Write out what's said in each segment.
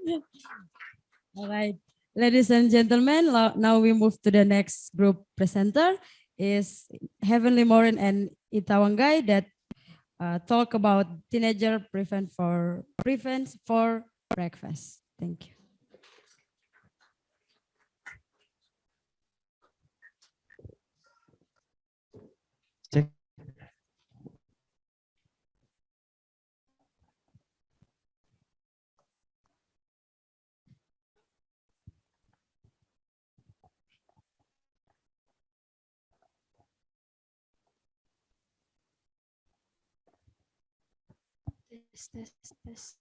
All right. Ladies and gentlemen, now we move to the next group presenter is Heavenly Morin and Ita Wanggai that talk about teenager prevents for breakfast. Thank you. Check. This.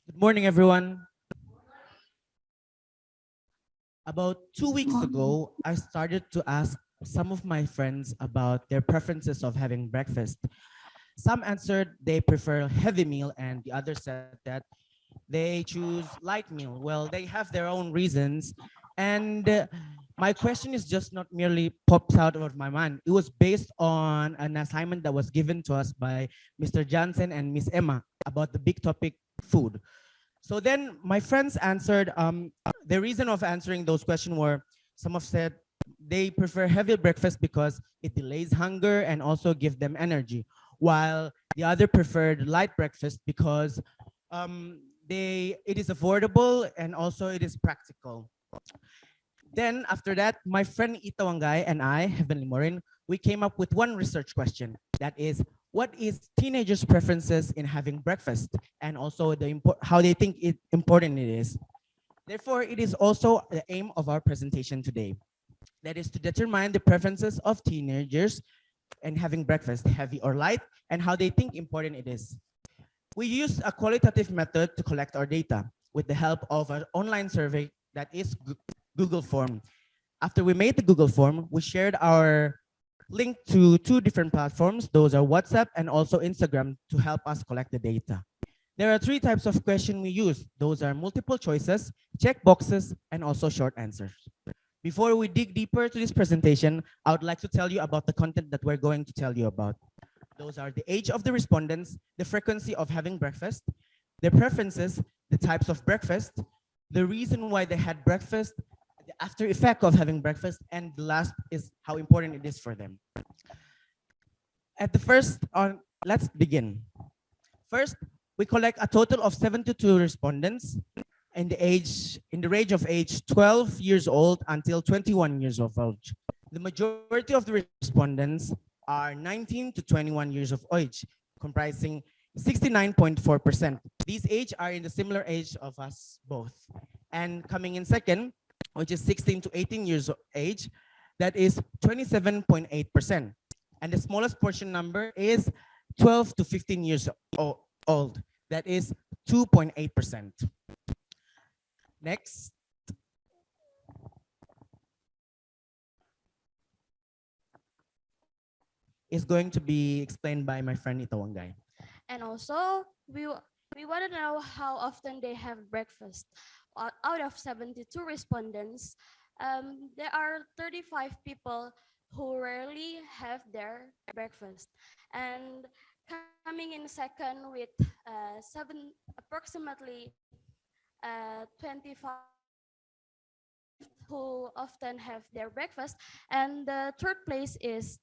Good morning, everyone. About 2 weeks ago, I started to ask some of my friends about their preferences of having breakfast. Some answered they prefer heavy meal, and the others said that they choose light meal. Well, they have their own reasons, and my question is just not merely pops out of my mind. It was based on an assignment that was given to us by Mr. Johnson and Miss Emma about the big topic food. So then my friends answered, the reason of answering those questions were, some have said they prefer heavy breakfast because it delays hunger and also give them energy, while the other preferred light breakfast because it is affordable and also it is practical. Then after that, my friend Ita Wanggai and I, Heavenly Morin, we came up with one research question. That is, what is teenagers' preferences in having breakfast, and also how they think it important it is. Therefore, it is also the aim of our presentation today. That is to determine the preferences of teenagers in having breakfast, heavy or light, and how they think important it is. We use a qualitative method to collect our data with the help of an online survey that is Google form. After we made the Google form, we shared our link to two different platforms. Those are WhatsApp and also Instagram to help us collect the data. There are three types of question we use. Those are multiple choices, check boxes, and also short answers. Before we dig deeper to this presentation, I would like to tell you about the content that we're going to tell you about. Those are the age of the respondents, the frequency of having breakfast, their preferences, the types of breakfast, the reason why they had breakfast, the after effect of having breakfast, and the last is how important it is for them. At the first, let's begin. First, we collect a total of 72 respondents in the range of age 12 years old until 21 years of age. The majority of the respondents are 19 to 21 years of age, comprising 69.4%. These age are in the similar age of us both. And coming in second, which is 16 to 18 years of age, that is 27.8%. And the smallest portion number is 12 to 15 years old. That is 2.8%. Next. Is going to be explained by my friend Ita Wanggai. And also, we want to know how often they have breakfast. Out of 72 respondents, there are 35 people who rarely have their breakfast. And coming in second with approximately 25 who often have their breakfast. And the third place is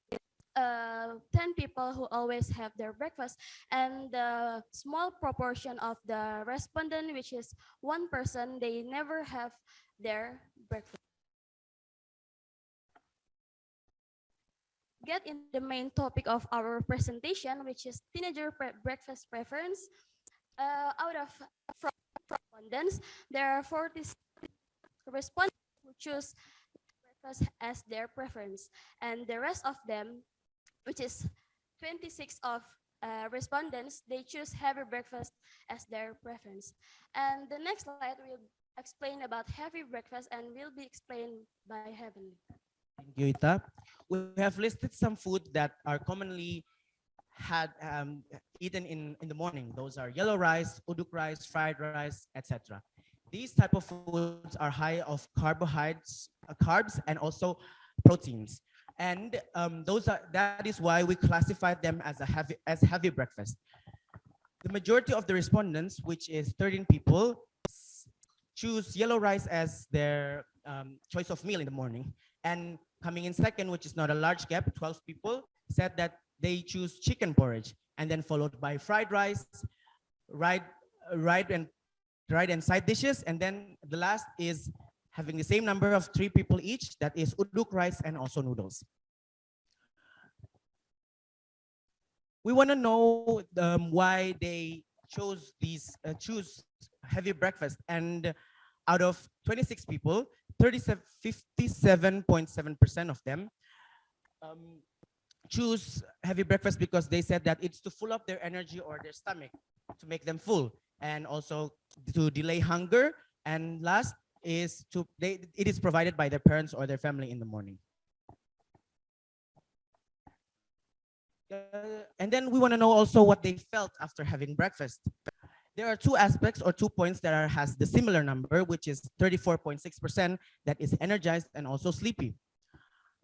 10 people who always have their breakfast, and the small proportion of the respondent, which is one person, they never have their breakfast. Get in the main topic of our presentation, which is teenager breakfast preference. Out of respondents, there are 40 respondents who choose breakfast as their preference, and the rest of them, which is 26 of respondents, they choose heavy breakfast as their preference. And the next slide will explain about heavy breakfast and will be explained by Heavenly. Thank you, Ita. We have listed some food that are commonly eaten in the morning. Those are yellow rice, uduk rice, fried rice, etc. These type of foods are high of carbohydrates, carbs, and also proteins. And that is why we classified them as heavy breakfast. The majority of the respondents, which is 13 people, choose yellow rice as their choice of meal in the morning. And coming in second, which is not a large gap, 12 people said that they choose chicken porridge, and then followed by fried rice, right, right and side dishes, and then the last is having the same number of 3 people each. That is uduk rice and also noodles. We want to know why they choose heavy breakfast, and out of 26 people, 57.7% of them um, choose heavy breakfast because they said that it's to fill up their energy or their stomach, to make them full, and also to delay hunger. And last is it is provided by their parents or their family in the morning. And then we want to know also what they felt after having breakfast. There are two aspects or 2 points that has the similar number, which is 34.6% that is energized and also sleepy.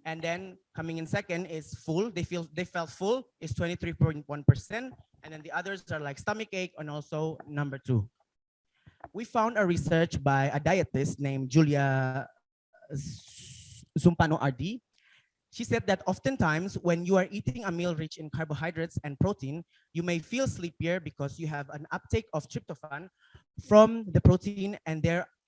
And then coming in second is full. They felt full is 23.1%, and then the others are like stomach ache and also number 2. We found a research by a dietist named Julia Zumpano RD. She said that oftentimes when you are eating a meal rich in carbohydrates and protein, you may feel sleepier because you have an uptake of tryptophan from the protein and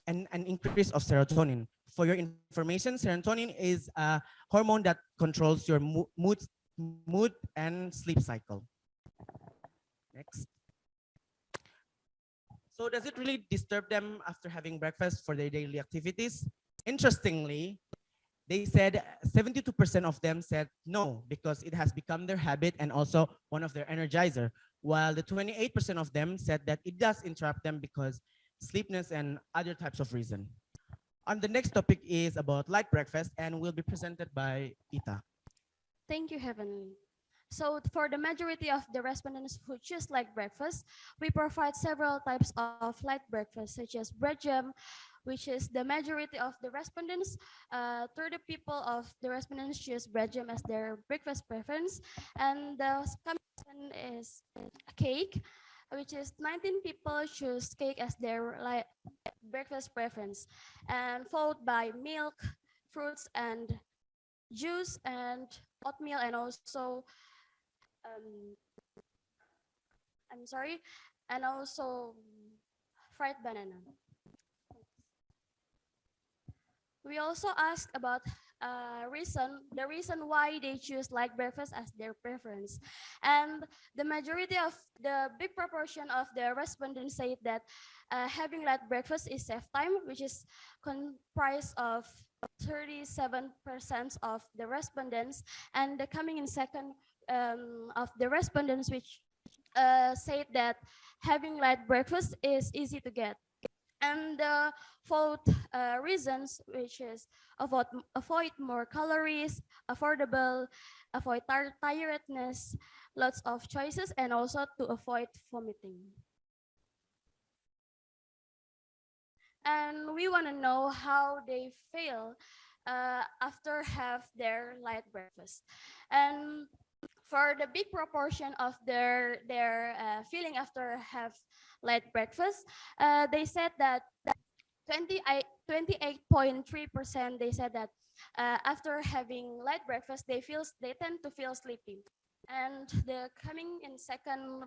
an increase of serotonin. For your information, serotonin is a hormone that controls your mood and sleep cycle. Next. So does it really disturb them after having breakfast for their daily activities? Interestingly, they said 72% of them said no, because it has become their habit and also one of their energizer, while the 28% of them said that it does interrupt them because sleepiness and other types of reason. And the next topic is about light breakfast and will be presented by Ita. Thank you, Heavenly. So for the majority of the respondents who choose light breakfast, we provide several types of light breakfast, such as bread jam, which is the majority of the respondents. 30 people of the respondents choose bread jam as their breakfast preference. And the second is cake, which is 19 people choose cake as their breakfast preference, and followed by milk, fruits, and juice, and oatmeal, and also um, I'm sorry, and also fried banana. We also asked about the reason why they choose light breakfast as their preference. And the majority of the big proportion of the respondents said that having light breakfast is save time, which is comprised of 37% of the respondents. And the coming in second of the respondents, which said that having light breakfast is easy to get. And the fourth reasons, which is avoid more calories, affordable, avoid tiredness, lots of choices, and also to avoid vomiting. And we want to know how they feel after have their light breakfast. And for the big proportion of their feeling after have light breakfast, they said that 28.3% they said that after having light breakfast they tend to feel sleepy. And the coming in second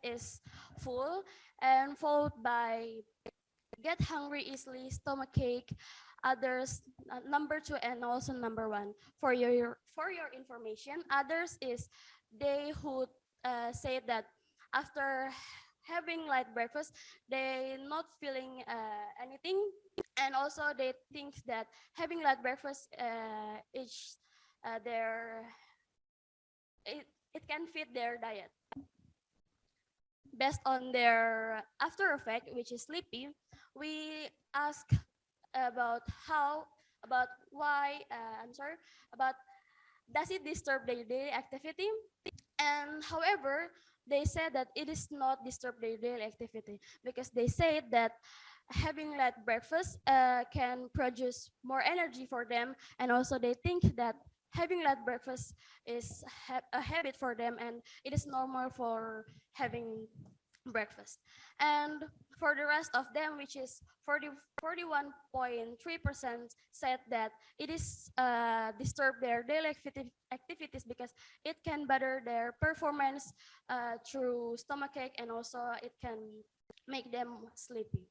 is full, and followed by get hungry easily, stomach ache, others number 2, and also number 1. For your information, others is they who say that after having light breakfast they not feeling anything, and also they think that having light breakfast is their it can fit their diet. Based on their after effect, which is sleepy, we ask about why about does it disturb their daily activity. And however, they said that it is not disturb their daily activity, because they say that having light breakfast can produce more energy for them, and also they think that having light breakfast is a habit for them, and it is normal for having breakfast. And for the rest of them, which is 41.3%, said that it is disturb their daily activities because it can bother their performance through stomachache, and also it can make them sleepy.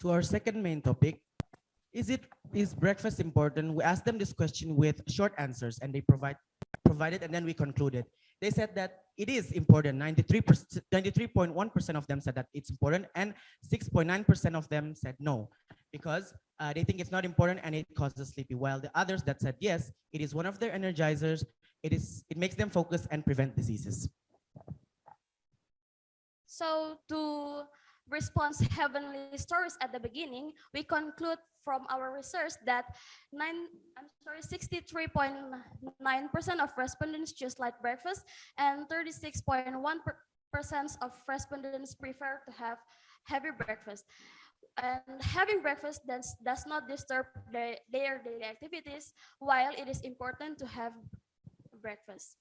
To our second main topic, is breakfast important? We asked them this question with short answers, and they provided, and then we concluded. They said that it is important. 93.1% of them said that it's important, and 6.9% of them said no, because they think it's not important and it causes sleepy. While the others that said yes, it is one of their energizers. It makes them focus and prevent diseases. So to respond heavenly stories at the beginning, we conclude from our research that 63.9% of respondents choose light breakfast, and 36.1% of respondents prefer to have heavy breakfast. And having breakfast does not disturb their daily activities, while it is important to have breakfast.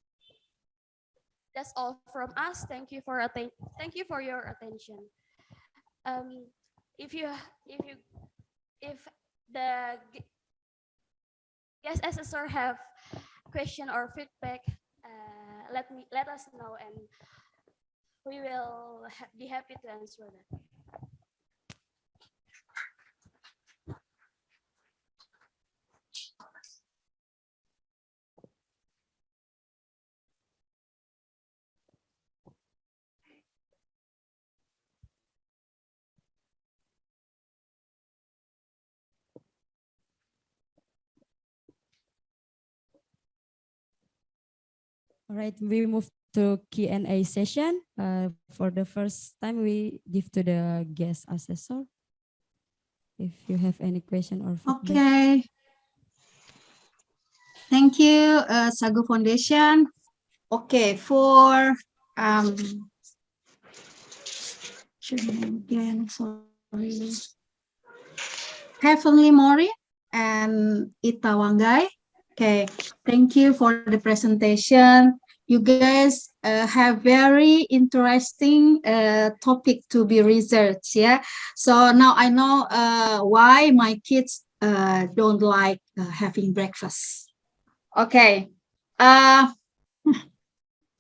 That's all from us. Thank you for your attention. If the guest assessor have question or feedback, let us know, and we will be happy to answer that. All right, we move to Q&A session. For the first time, we give to the guest assessor. If you have any question or feedback. Okay. Thank you, Sagu Foundation. Okay, for again, sorry. Heavenly Morin and Ita Wanggai. Okay, thank you for the presentation. You guys have very interesting topic to be researched, yeah? So now I know why my kids don't like having breakfast. Okay.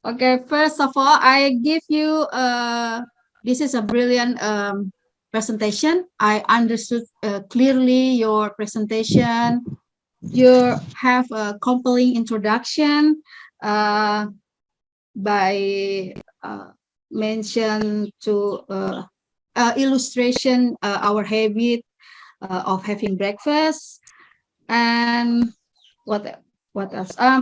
Okay, first of all, I give you, this is a brilliant presentation. I understood clearly your presentation. You have a compelling introduction by mention to illustration our habit of having breakfast. And what else? I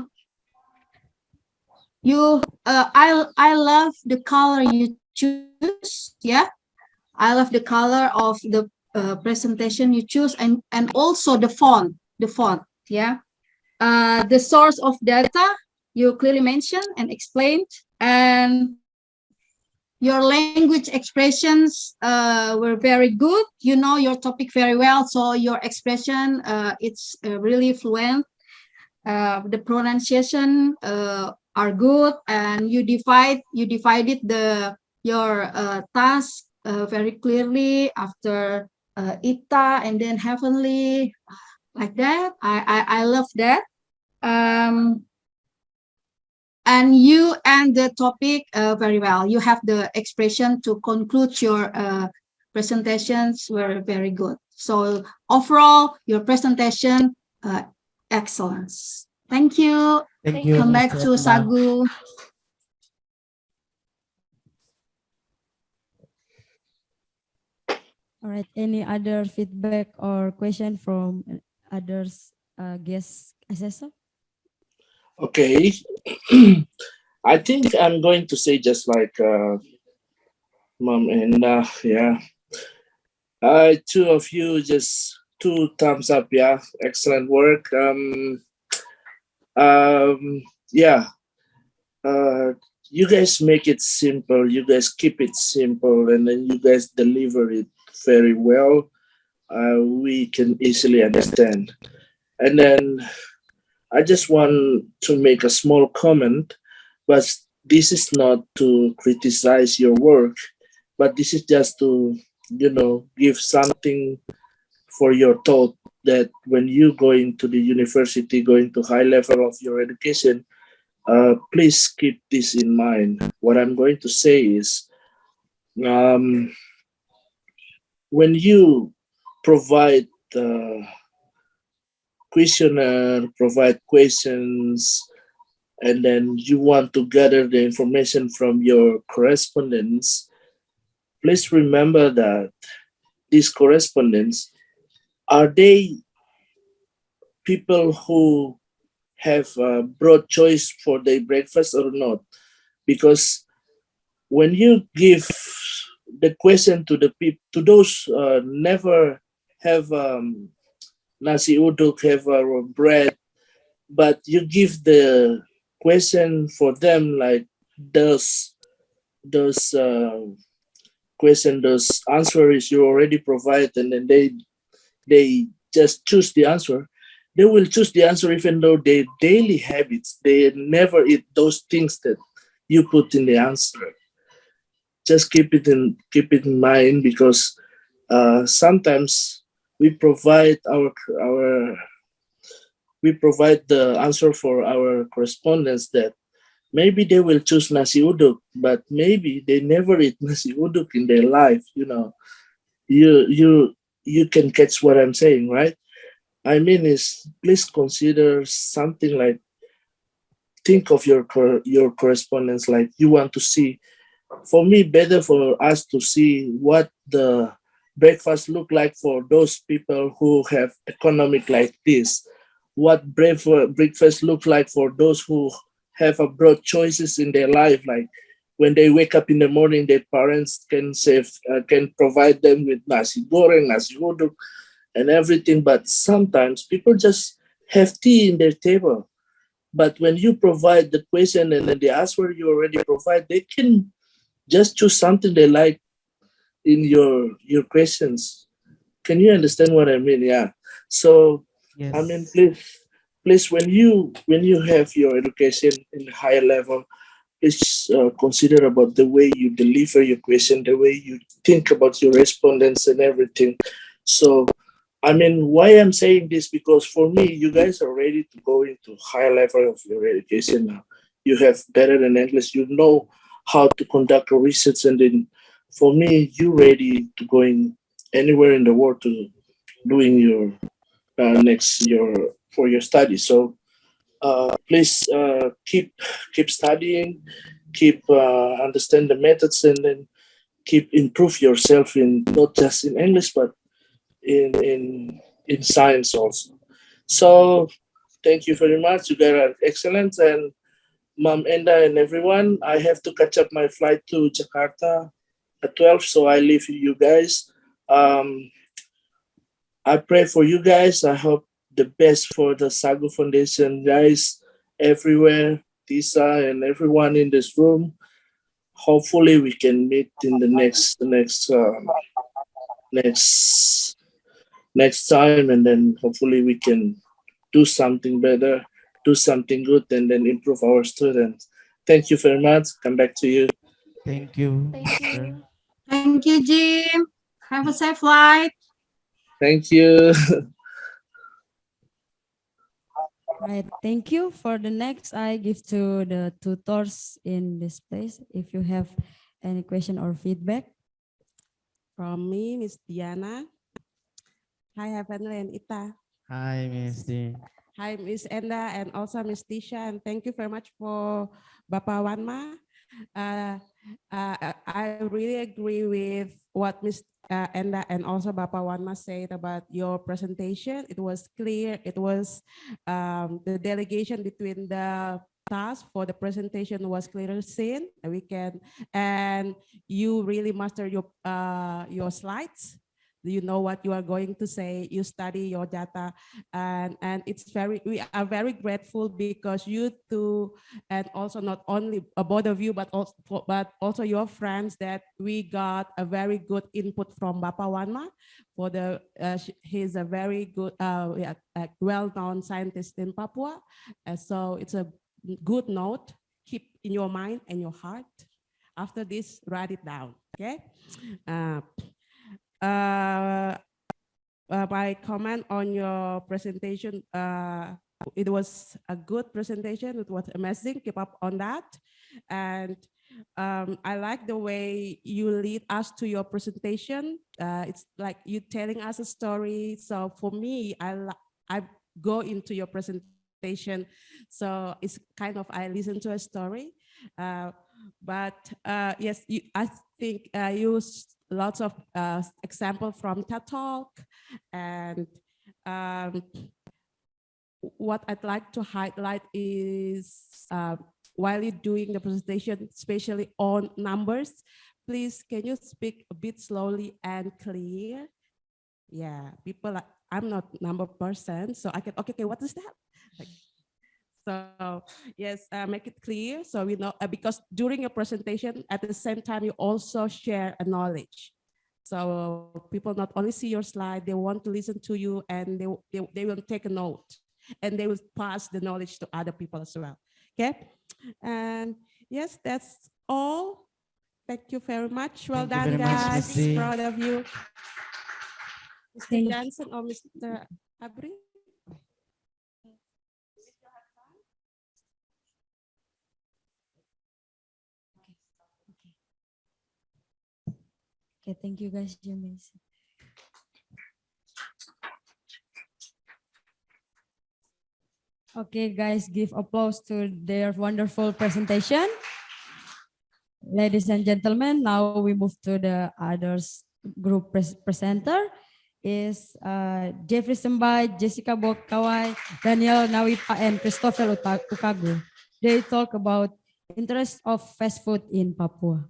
love the color you choose. Yeah, I love the color of the presentation you choose, and also the font. Yeah, the source of data you clearly mentioned and explained, and your language expressions were very good. You know your topic very well, so your expression it's really fluent. The pronunciation are good, and you divided your task very clearly after Ita and then Heavenly, like that. I love that. And you end the topic very well. You have the expression to conclude your presentations were very good. So overall, your presentation excellence. Thank you. Thank you. Come back Mr. to Sagu. All right, any other feedback or question from others guest assessor? Okay. I think I'm going to say just like Mom and yeah. Two of you, just 2 thumbs up. Yeah, excellent work. Yeah. you guys make it simple. You guys keep it simple, and then you guys deliver it very well. We can easily understand. And then I just want to make a small comment, but this is not to criticize your work, but this is just to, give something for your thought that when you going to the university, going to high level of your education, please keep this in mind. What I'm going to say is, um, when you provide the questionnaire, provide questions, and then you want to gather the information from your correspondents, please remember that these correspondents, are they people who have a broad choice for their breakfast or not? Because when you give the question to the people, to those never have nasi uduk, have bread, but you give the question for them like those question, those answers you already provide, and then they just choose the answer. They will choose the answer even though their daily habits, they never eat those things that you put in the answer. Just keep it in mind, because sometimes we provide we provide the answer for our correspondents that maybe they will choose nasi uduk, but maybe they never eat nasi uduk in their life. You can catch what I'm saying, right? I mean, is please consider something like, think of your correspondence like you want to see. For me, better for us to see what the breakfast look like for those people who have economic like this. What breakfast look like for those who have a broad choices in their life, like when they wake up in the morning, their parents can provide them with nasi goreng, nasi uduk, and everything. But sometimes people just have tea in their table. But when you provide the question and then the answer you already provide, they can just choose something they like in your questions. Can you understand what I mean? Yeah. So I mean, Yes. please, when you have your education in higher level, please consider about the way you deliver your question, the way you think about your respondents and everything. So I mean, why I'm saying this, because for me, you guys are ready to go into higher level of your education now. You have better than English. You know how to conduct a research, and then for me, you ready to going anywhere in the world to doing your next your for your study. So please keep studying, keep understand the methods, and then keep improve yourself in not just in English but in science also. So thank you very much. You guys are excellent. And Mom Enda and everyone, I have to catch up my flight to Jakarta at 12, so I leave you guys. Um, I pray for you guys. I hope the best for the Sagu Foundation guys everywhere, Tisa and everyone in this room. Hopefully, we can meet in next next time, and then hopefully we can do something better, do something good, and then improve our students. Thank you very much. Come back to you. Thank you, Thank mister. you. Thank you, Jim. Have a safe flight. Thank you. Right. Thank you. For the next, I give to the tutors in this place. If you have any question or feedback. From me, Miss Diana. Hi, Heavenly and Ita. Hi, Mister. Hi, Miss Enda, and also Miss Tisha. And thank you very much for Bapak Wanma. I really agree with what Miss Enda and also Bapak Wanma said about your presentation. It was clear. It was the delegation between the task for the presentation was clearly seen. And you really master your slides. you know what you are going to say, you study your data, and we are very grateful because you two, and also not only both of you, but also your friends, that we got a very good input from Bapak Wanma. For he's a very good, well-known scientist in Papua, so it's a good note. Keep in your mind and your heart. After this, write it down. Okay. My comment on your presentation, it was a good presentation. It was amazing. Keep up on that. And I like the way you lead us to your presentation. It's like you telling us a story. So for me, I go into your presentation. So it's kind of, I listen to a story. But yes, I think you used lots of example from TED Talk, and what I'd like to highlight is while you're doing the presentation, especially on numbers, please can you speak a bit slowly and clear? Yeah, I'm not number person, so I can, okay, what is that? Like, so yes, make it clear so we know, because during your presentation, at the same time, you also share a knowledge. So people not only see your slide, they want to listen to you, and they will take a note, and they will pass the knowledge to other people as well. Okay, and yes, that's all. Thank you very much. Well Thank you done, very much, guys. Miss Z. Proud of you. Mr. Thank- Johnson or Mr. Abri? Okay, thank you guys. You're amazing. Okay, guys, give applause to their wonderful presentation. Ladies and gentlemen, now we move to the others group presenter is Jeffrey Sembai, Jessica Bokawai, Daniel Nawipa, and Christopher Ukagu. They talk about interest of fast food in Papua.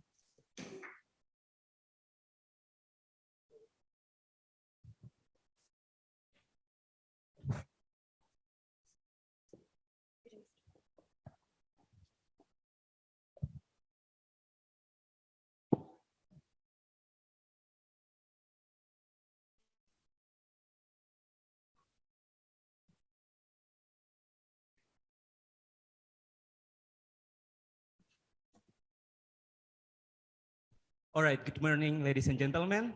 All right, good morning, ladies and gentlemen.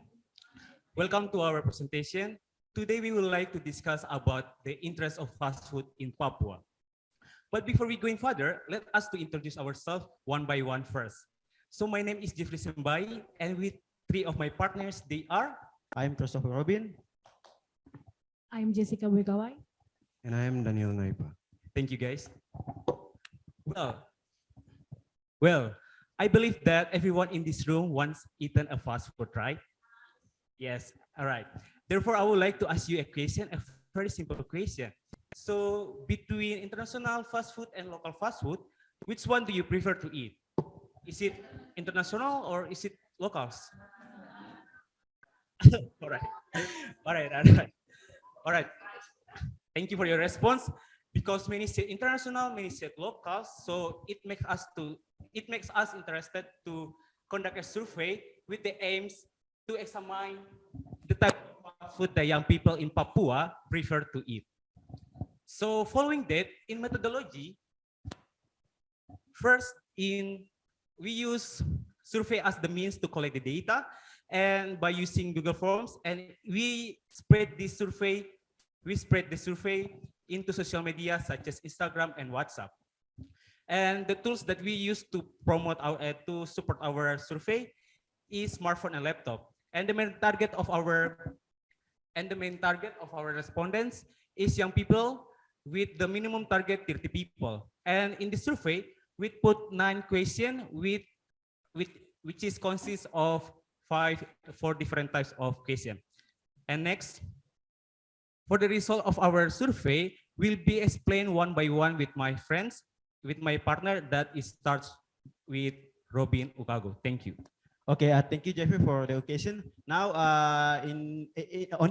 Welcome to our presentation. Today, we would like to discuss about the interest of fast food in Papua. But before we going further, let us to introduce ourselves one by one first. So my name is Jeffrey Sembai, and with three of my partners, they are. I'm Christopher Robin. I'm Jessica Wegawai. And I am Daniel Naipa. Thank you, guys. Well, I believe that everyone in this room once eaten a fast food, right? Yes, all right. Therefore, I would like to ask you a question, a very simple question. So between international fast food and local fast food, which one do you prefer to eat? Is it international or is it locals? All right, all right, all right, all right. Thank you for your response. Because many say international, many say locals, so it makes us interested to conduct a survey with the aims to examine the type of food that young people in Papua prefer to eat. So following that, in methodology, first we use survey as the means to collect the data, and by using Google Forms, and we spread the survey into social media such as Instagram and WhatsApp. And the tools that we use to promote to support our survey is smartphone and laptop. And the main target of our respondents is young people with the minimum target 30 people. And in the survey, we put 9 questions which is consists of 4 different types of questions. And next, for the result of our survey, will be explained one by one with my friends, with my partner that starts with Robin Ukago. Thank you. Okay, thank you, Jeffrey, for the occasion. Now, on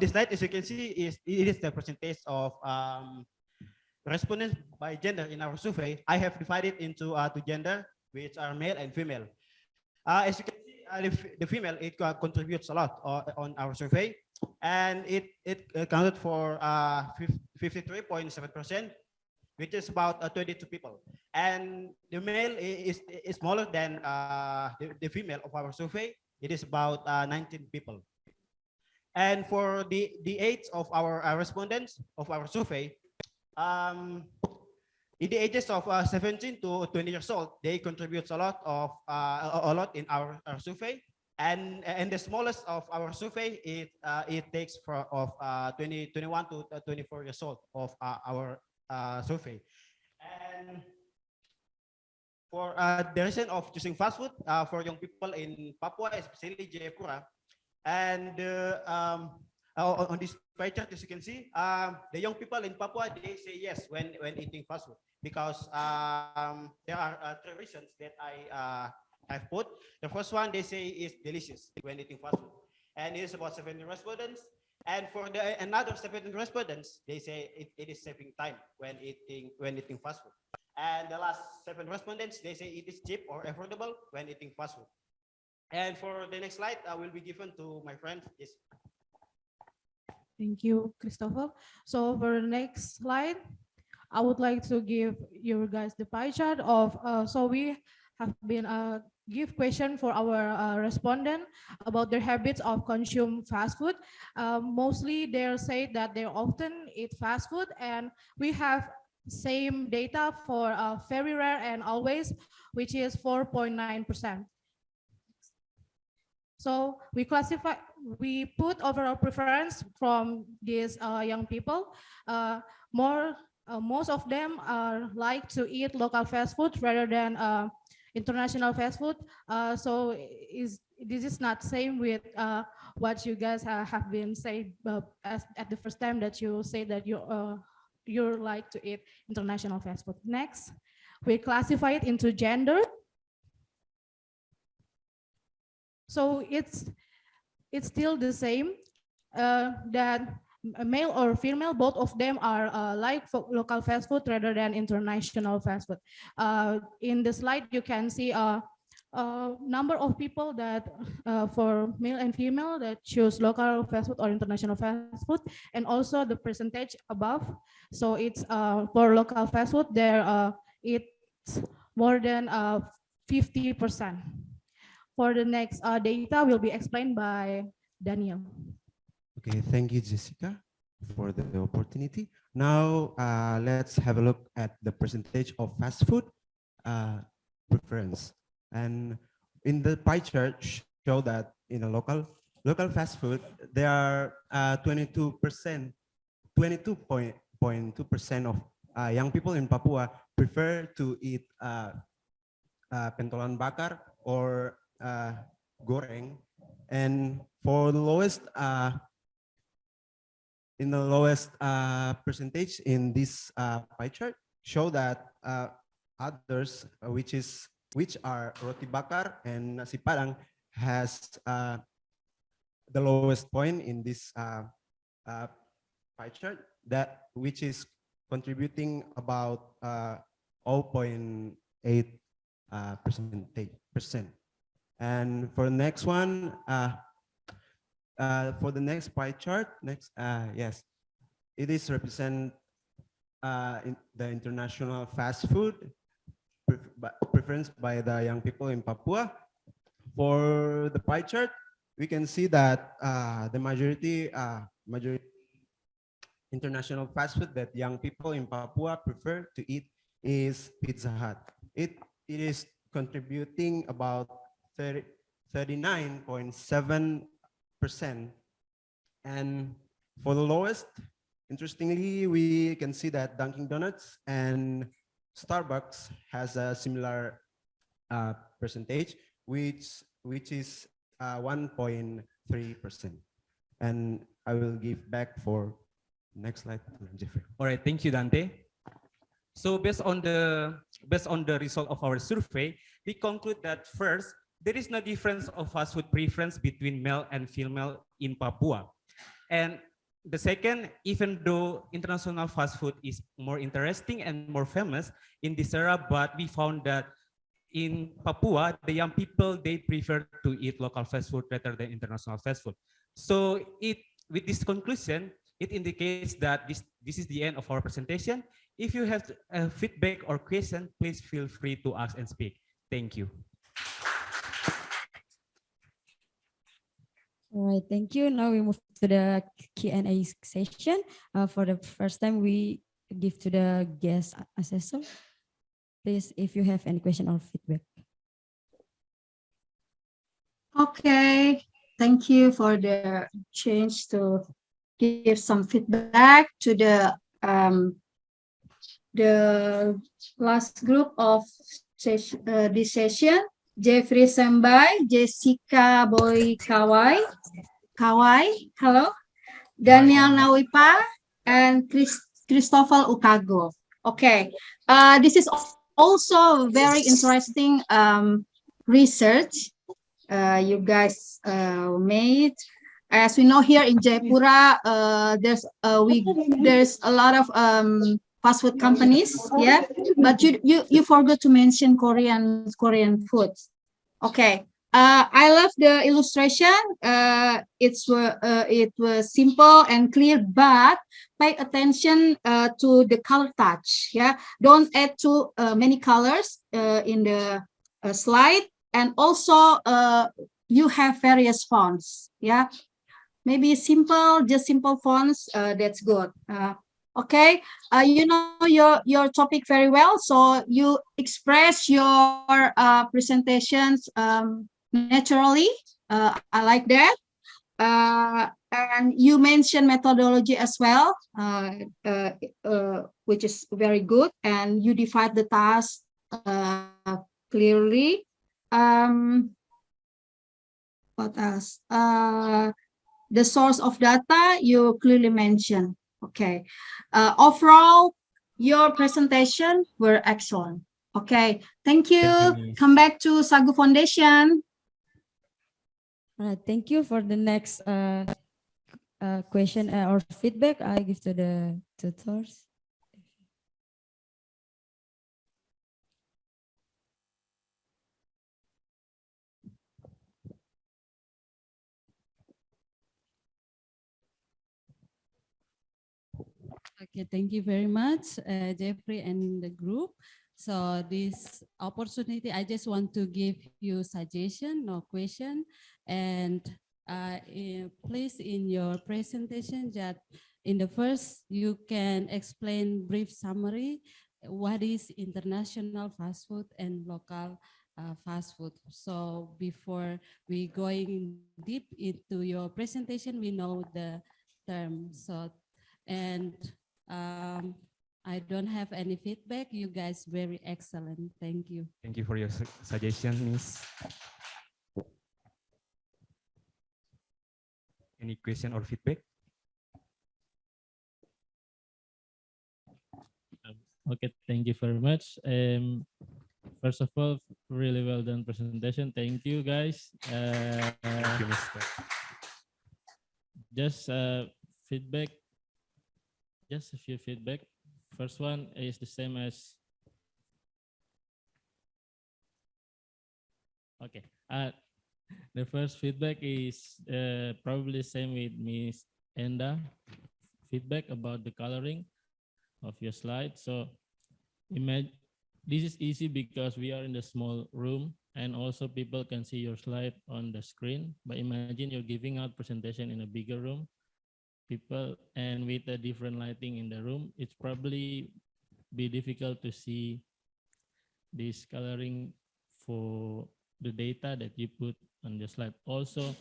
this slide, as you can see, it is the percentage of respondents by gender in our survey. I have divided into two gender, which are male and female. As you can see, the female, it contributes a lot on our survey, and it accounted for 53.7%, which is about 22 people. And the male is smaller than the female of our survey. It is about 19 people. And for the age of our respondents of our survey, in the ages of 17 to 20 years old, they contribute a lot of a lot in our survey. And the smallest of our survey, it takes for of 21 to 24 years old of our survey. And for the reason of choosing fast food for young people in Papua, especially Jayapura, and on this pie chart, as you can see, the young people in Papua, they say yes when eating fast food because there are three reasons that I have put. The first one, they say is delicious when eating fast food, and it is about 70 respondents. And for the another 70 respondents, they say it is saving time when eating fast food. And the last 7 respondents, they say it is cheap or affordable when eating fast food. And for the next slide, I will be given to my friend. Yes. Thank you, Christopher. So for the next slide, I would like to give you guys the pie chart of, so we have been give question for our respondent about their habits of consume fast food. Mostly they say that they often eat fast food, and we have same data for very rare and always, which is 4.9%. So we put overall preference from these young people. Most of them like to eat local fast food rather than international fast food. So this is not same with what you guys have been saying at the first time that you say that you like to eat international fast food. Next, we classify it into gender. So it's still the same that male or female, both of them are like local fast food rather than international fast food. In the slide, you can see a number of people that for male and female that choose local fast food or international fast food, and also the percentage above. So it's for local fast food, there it's more than 50%. For the next data will be explained by Daniel. Okay, thank you, Jessica, for the opportunity. Now, let's have a look at the percentage of fast food preference. And in the pie chart, show that in a local fast food, there are 22%, 22.2% of young people in Papua prefer to eat pentolan bakar or goreng. And for the lowest percentage in this pie chart, show that others which are roti bakar and nasi padang has the lowest point in this pie chart, that which is contributing about 0.8%. And for the next one, for the next pie chart, yes, it is represent in the international fast food preference by the young people in Papua. For the pie chart, we can see that the majority international fast food that young people in Papua prefer to eat is Pizza Hut. It is contributing about 39.7%. And for the lowest, interestingly, we can see that Dunkin' Donuts and Starbucks has a similar percentage, which is 1.3%. And I will give back for next slide to Jeffrey. All right, thank you, Dante. So based on the result of our survey, we conclude that first, there is no difference of fast food preference between male and female in Papua. And the second, even though international fast food is more interesting and more famous in this era, but we found that in Papua, the young people, they prefer to eat local fast food rather than international fast food. So with this conclusion, it indicates that this is the end of our presentation. If you have feedback or question, please feel free to ask and speak. Thank you. All right, thank you. Now we move to the Q&A session. For the first time, we give to the guest assessor. Please, if you have any question or feedback. Okay, thank you for the change to give some feedback to the last group of this session. Jeffrey Sembai, Jessica Boy Kawai, hello, Daniel Nawipa, and Christopher Ukago. Okay, this is also very interesting research you guys made. As we know, here in Jayapura, there's a lot of fast food companies, yeah. But you forgot to mention Korean foods. Okay. I love the illustration. It was simple and clear, but pay attention to the color touch. Yeah, don't add too many colors in the slide, and also you have various fonts. Yeah, maybe just simple fonts. That's good. Okay, you know your topic very well, so you express your presentations naturally. I like that. And you mentioned methodology as well, which is very good. And you divide the task clearly. What else? The source of data you clearly mentioned. Okay. Overall, your presentation were excellent. Okay. Thank you. Come back to Sagu Foundation. Thank you. For the next question or feedback, I give to the tutors. Okay, thank you very much, Jeffrey and the group. So this opportunity, I just want to give you suggestion, no question, and please in your presentation that in the first you can explain brief summary what is international fast food and local fast food. So before we going deep into your presentation, we know the term. So and I don't have any feedback. You guys very excellent. Thank you. Thank you for your suggestion, Miss. Any question or feedback? Okay, thank you very much. First of all, really well done presentation. Thank you, guys. Thank you, Mr. Just feedback. Just a few feedback. First one is the same as. Okay. The first feedback is probably same with Miss Enda. Feedback about the coloring of your slide. So imagine this is easy because we are in the small room and also people can see your slide on the screen. But imagine you're giving out presentation in a bigger room, people, and with a different lighting in the room, it's probably be difficult to see this coloring for the data that you put on the slide. Also,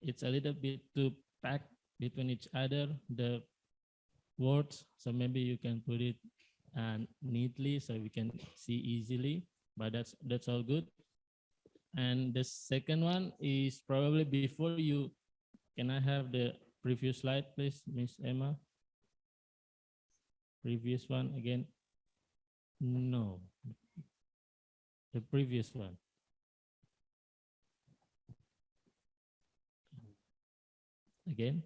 it's a little bit too packed between each other, the words, so maybe you can put it neatly so we can see easily, but that's all good. And the second one is probably before you, can I have the previous slide, please, Miss Emma? Previous one again. No, the previous one. Again?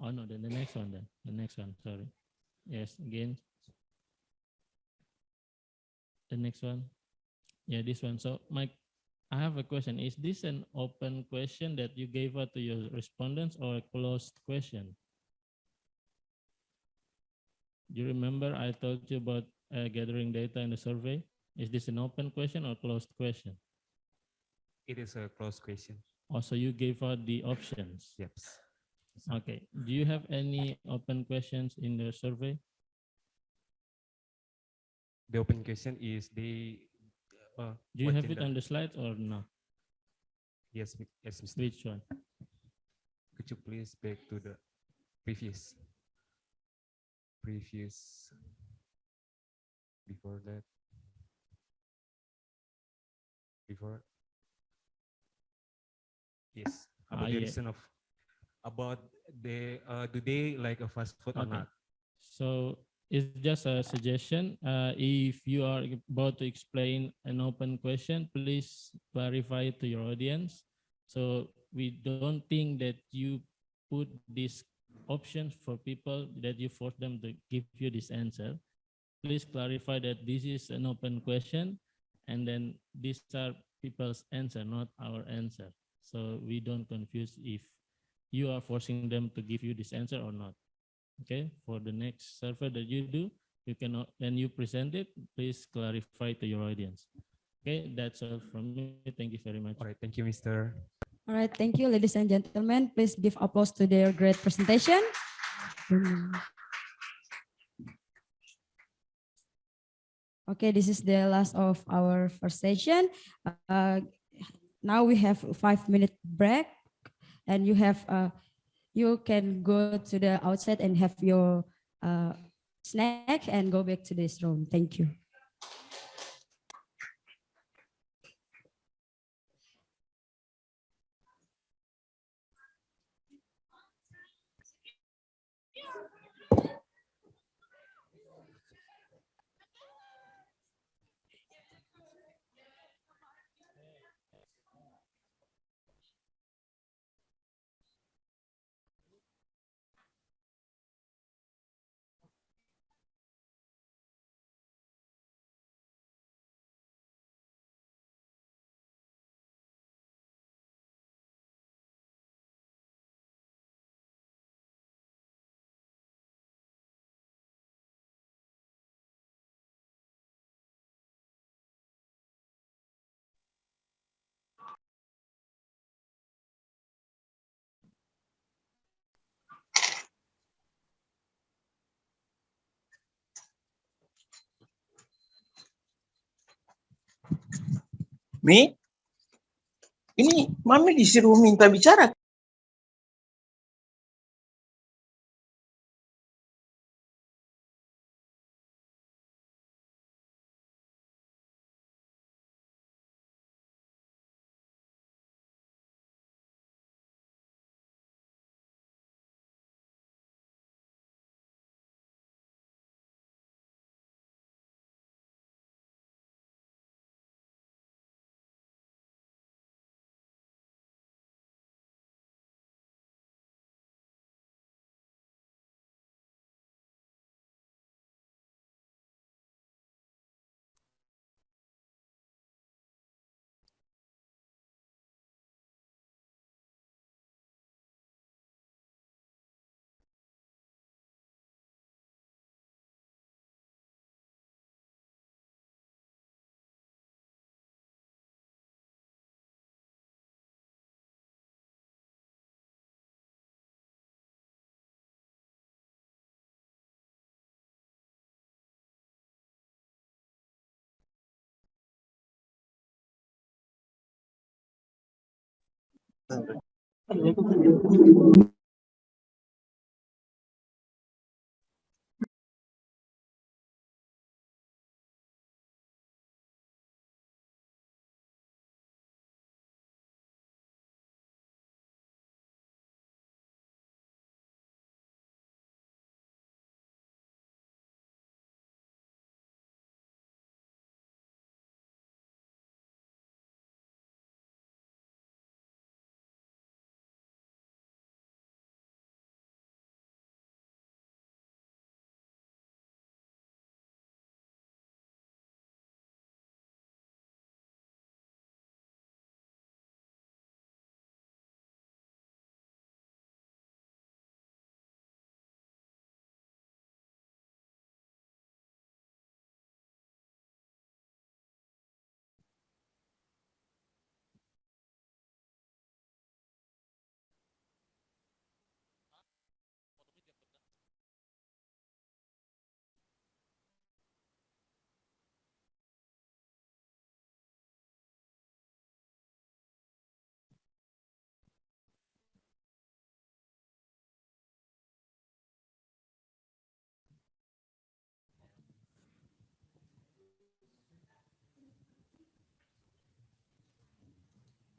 Oh no, then the next one then. The next one, sorry. Yes, again. The next one. Yeah, this one. So Mike, I have a question. Is this an open question that you gave out to your respondents or a closed question? Do you remember I told you about gathering data in the survey? Is this an open question or closed question? It is a closed question. Also, you gave out the options. Yes. Okay. Do you have any open questions in the survey? The open question is Do you what have it gender? on the slides or no? Yes, yes, Mr. Which one? Could you please back to the previous before that? Before yes, about the Yeah. reason of about the do they like a fast food or Okay. not? So it's just a suggestion. If you are about to explain an open question, please clarify it to your audience. So we don't think that you put these options for people that you force them to give you this answer. Please clarify that this is an open question, and then these are people's answer, not our answer. So we don't confuse if you are forcing them to give you this answer or not. Okay, for the next survey that you do, you can then you present it. Please clarify to your audience. Okay, that's all from me. Thank you very much. All right, thank you, Mr. All right, thank you, ladies and gentlemen. Please give applause to their great presentation. Okay, this is the last of our first session. Now we have a 5-minute break, and you can go to the outside and have your snack and go back to this room. Thank you. Mi, ini Mami disuruh minta bicara.